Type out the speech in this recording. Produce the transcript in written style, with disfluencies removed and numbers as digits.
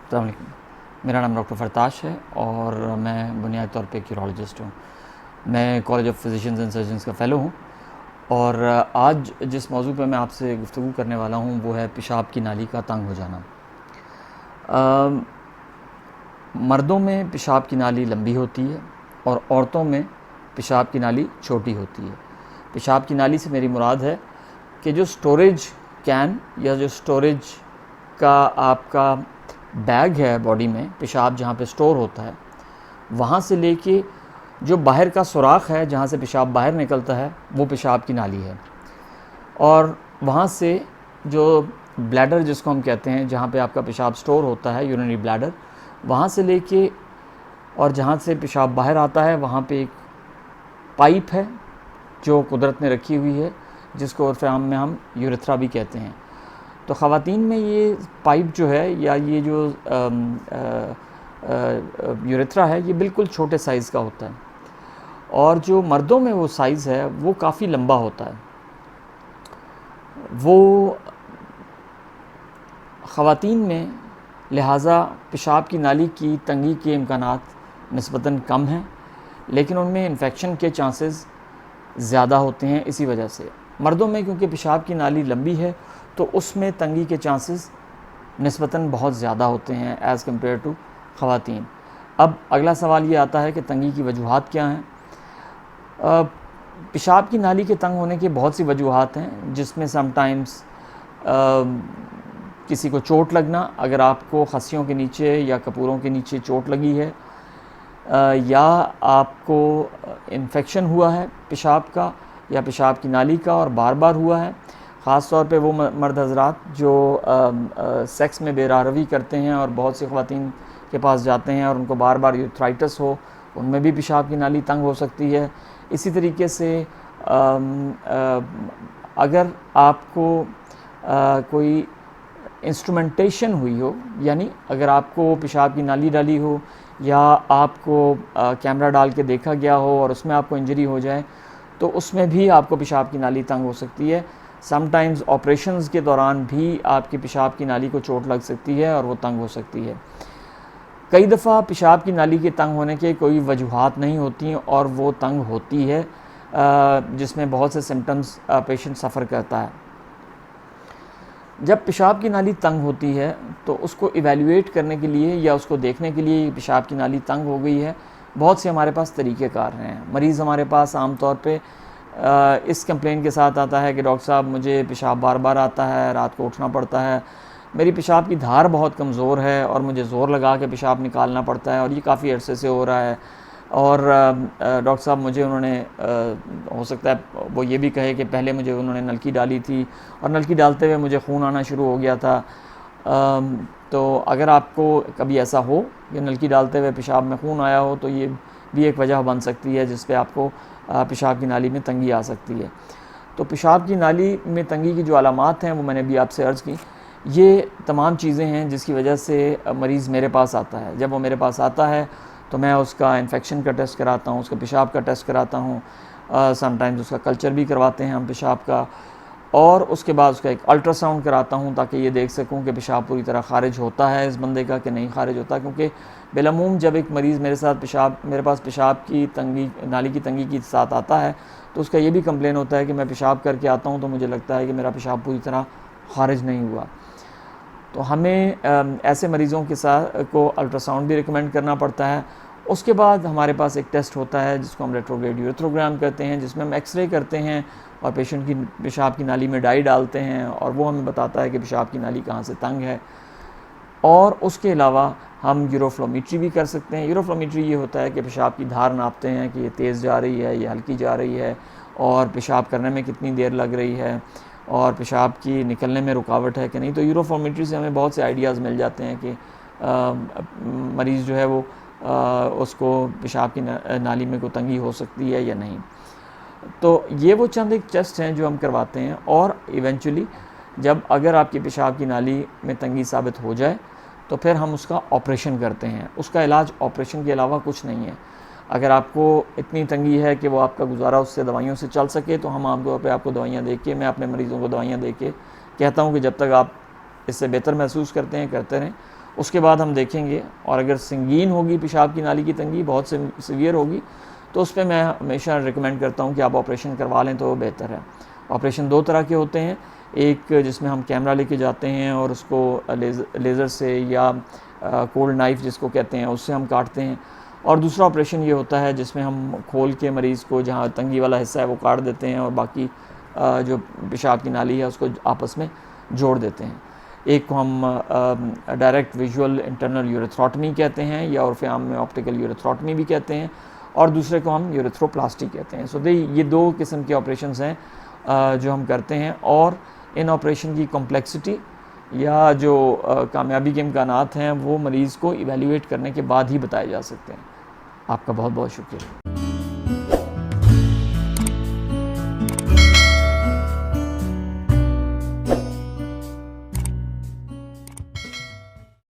अस्सलाम वालेकुम। मेरा नाम डॉक्टर फरताश है और मैं बुनियादी तौर पे एक यूरोलॉजिस्ट हूँ। मैं college of physicians and surgeons का फ़ेलो हूँ और आज जिस मौजू पे मैं आपसे गुफ्तगू करने वाला हूँ वो है पेशाब की नाली का तंग हो जाना। मर्दों में पेशाब की नाली लंबी होती है और औरतों में पेशाब की नाली छोटी होती है। पेशाब की नाली से मेरी मुराद है कि जो स्टोरेज कैन या जो स्टोरेज का आपका बैग है बॉडी में, पेशाब जहाँ पे स्टोर होता है, वहाँ से लेके जो बाहर का सुराख है जहाँ से पेशाब बाहर निकलता है वो पेशाब की नाली है। और वहाँ से जो ब्लैडर जिसको हम कहते हैं, जहाँ पे आपका पेशाब स्टोर होता है, यूरिनरी ब्लैडर, वहाँ से लेके और जहाँ से पेशाब बाहर आता है वहाँ पे एक पाइप है जो कुदरत ने रखी हुई है, जिसको उर्फ़ आम में हम यूरेथ्रा भी कहते हैं। तो ख़वातीन में ये पाइप जो है या ये जो यूरेथ्रा है ये बिल्कुल छोटे साइज़ का होता है और जो मर्दों में वो साइज़ है वो काफ़ी लंबा होता है। वो ख़वातीन में लिहाजा पेशाब की नाली की तंगी के इम्कानात निस्बतन कम हैं, लेकिन उनमें इन्फेक्शन के चांसेस ज़्यादा होते हैं। इसी वजह से मर्दों में क्योंकि पेशाब की नाली लंबी है तो उसमें तंगी के चांसेस निस्बतन बहुत ज़्यादा होते हैं एज़ कम्पेयर टू ख़वातीन। अब अगला सवाल ये आता है कि तंगी की वजूहात क्या हैं। पेशाब की नाली के तंग होने की बहुत सी वजूहात हैं, जिसमें समटाइम्स किसी को चोट लगना, अगर आपको खस्सियों के नीचे या कपूरों के नीचे चोट लगी है, या आपको इन्फेक्शन हुआ है पेशाब का या पेशाब की नाली का और बार बार हुआ है। ख़ास तौर पे वो मर्द हज़रात जो सेक्स में बेरारवी करते हैं और बहुत सी ख़वातीन के पास जाते हैं और उनको बार बार यूरेथ्राइटिस हो, उनमें भी पेशाब की नाली तंग हो सकती है। इसी तरीके से अगर आपको कोई इंस्ट्रूमेंटेशन हुई हो, यानी अगर आपको पेशाब की नाली डाली हो या आपको कैमरा डाल के देखा गया हो और उसमें आपको इंजरी हो जाए, तो उसमें भी आपको पेशाब की नाली तंग हो सकती है। समटाइम्स ऑपरेशंस के दौरान भी आपकी पेशाब की नाली को चोट लग सकती है और वो तंग हो सकती है। कई दफ़ा पेशाब की नाली के तंग होने के कोई वजूहात नहीं होती और वो तंग होती है, जिसमें बहुत से सिम्टम्स पेशेंट सफ़र करता है। जब पेशाब की नाली तंग होती है तो उसको इवैल्यूएट करने के लिए या उसको देखने के लिए पेशाब की नाली तंग हो गई है, बहुत से हमारे पास तरीक़ेकार हैं। मरीज़ हमारे पास आम तौर पे इस कंप्लेन के साथ आता है कि डॉक्टर साहब मुझे पेशाब बार बार आता है, रात को उठना पड़ता है, मेरी पेशाब की धार बहुत कमज़ोर है और मुझे ज़ोर लगा के पेशाब निकालना पड़ता है और ये काफ़ी अरसे से हो रहा है। और डॉक्टर साहब मुझे उन्होंने हो सकता है वो ये भी कहे कि पहले मुझे उन्होंने नलकी डाली थी और नलकी डालते हुए मुझे खून आना शुरू हो गया था। तो अगर आपको कभी ऐसा हो कि नलकी डालते हुए पेशाब में खून आया हो तो ये भी एक वजह बन सकती है जिस पे आपको पेशाब की नाली में तंगी आ सकती है। तो पेशाब की नाली में तंगी की जो अलामात हैं वो मैंने भी आपसे अर्ज़ की। ये तमाम चीज़ें हैं जिसकी वजह से मरीज़ मेरे पास आता है। जब वो मेरे पास आता है तो मैं उसका इन्फेक्शन का टेस्ट कराता हूँ, उसका पेशाब का टेस्ट कराता हूँ, समटाइम्स उसका कल्चर भी करवाते हैं हम पेशाब का, और उसके बाद उसका एक अल्ट्रासाउंड कराता हूँ ताकि ये देख सकूँ कि पेशाब पूरी तरह ख़ारिज होता है इस बंदे का कि नहीं ख़ारिज होता। क्योंकि बिलअमूम जब एक मरीज़ मेरे पास पेशाब की तंगी, नाली की तंगी के साथ आता है तो उसका ये भी कंप्लेन होता है कि मैं पेशाब करके आता हूँ तो मुझे लगता है कि मेरा पेशाब पूरी तरह ख़ारिज नहीं हुआ। तो हमें ऐसे मरीज़ों के साथ को अल्ट्रासाउंड भी रिकमेंड करना पड़ता है। उसके बाद हमारे पास एक टेस्ट होता है जिसको हम रेट्रोग्रेड यूरेथ्रोग्राम कहते हैं, जिसमें हम एक्सरे करते हैं और पेशेंट की पेशाब की नाली में डाई डालते हैं और वो हमें बताता है कि पेशाब की नाली कहाँ से तंग है। और उसके अलावा हम यूरोफ्लोमीट्री भी कर सकते हैं। यूरोफ्लोमीट्री ये होता है कि पेशाब की धार नापते हैं कि ये तेज़ जा रही है, ये हल्की जा रही है और पेशाब करने में कितनी देर लग रही है और पेशाब की निकलने में रुकावट है कि नहीं। तो यूरोफ्लोमीट्री से हमें बहुत से आइडियाज़ मिल जाते हैं कि मरीज़ जो है वो उसको पेशाब की नाली में कोई तंगी हो सकती है या नहीं। तो ये वो चंद एक टेस्ट हैं जो हम करवाते हैं और इवेंचुअली जब अगर आपकी पेशाब की नाली में तंगी साबित हो जाए तो फिर हम उसका ऑपरेशन करते हैं। उसका इलाज ऑपरेशन के अलावा कुछ नहीं है। अगर आपको इतनी तंगी है कि वो आपका गुजारा उससे दवाइयों से चल सके तो हम आम तौर पे आपको दवाइयाँ दे के, मैं अपने मरीज़ों को दवाइयाँ दे के कहता हूँ कि जब तक आप इससे बेहतर महसूस करते हैं करते रहें, उसके बाद हम देखेंगे, और अगर संगीन होगी पेशाब की नाली की तंगी, बहुत सीवियर होगी, तो उस पर मैं हमेशा रिकमेंड करता हूँ कि आप ऑपरेशन करवा लें तो बेहतर है। ऑपरेशन दो तरह के होते हैं, एक जिसमें हम कैमरा लेके जाते हैं और उसको लेज़र से या कोल्ड नाइफ जिसको कहते हैं उससे हम काटते हैं, और दूसरा ऑपरेशन ये होता है जिसमें हम खोल के मरीज़ को जहाँ तंगी वाला हिस्सा है वो काट देते हैं और बाकी जो पेशाब की नाली है उसको आपस में जोड़ देते हैं। एक को हम डायरेक्ट विजुअल इंटरनल यूरेथ्रोटमी कहते हैं, या उर्फ़ आम में ऑप्टिकल यूरेथ्रोटमी भी कहते हैं, और दूसरे को हम यूरेथ्रोप्लास्टी कहते हैं। सो ये दो किस्म के ऑपरेशंस हैं जो हम करते हैं, और इन ऑपरेशन की कॉम्प्लेक्सिटी या जो कामयाबी के इम्कानात हैं वो मरीज़ को इवैल्यूएट करने के बाद ही बताए जा सकते हैं। आपका बहुत बहुत शुक्रिया।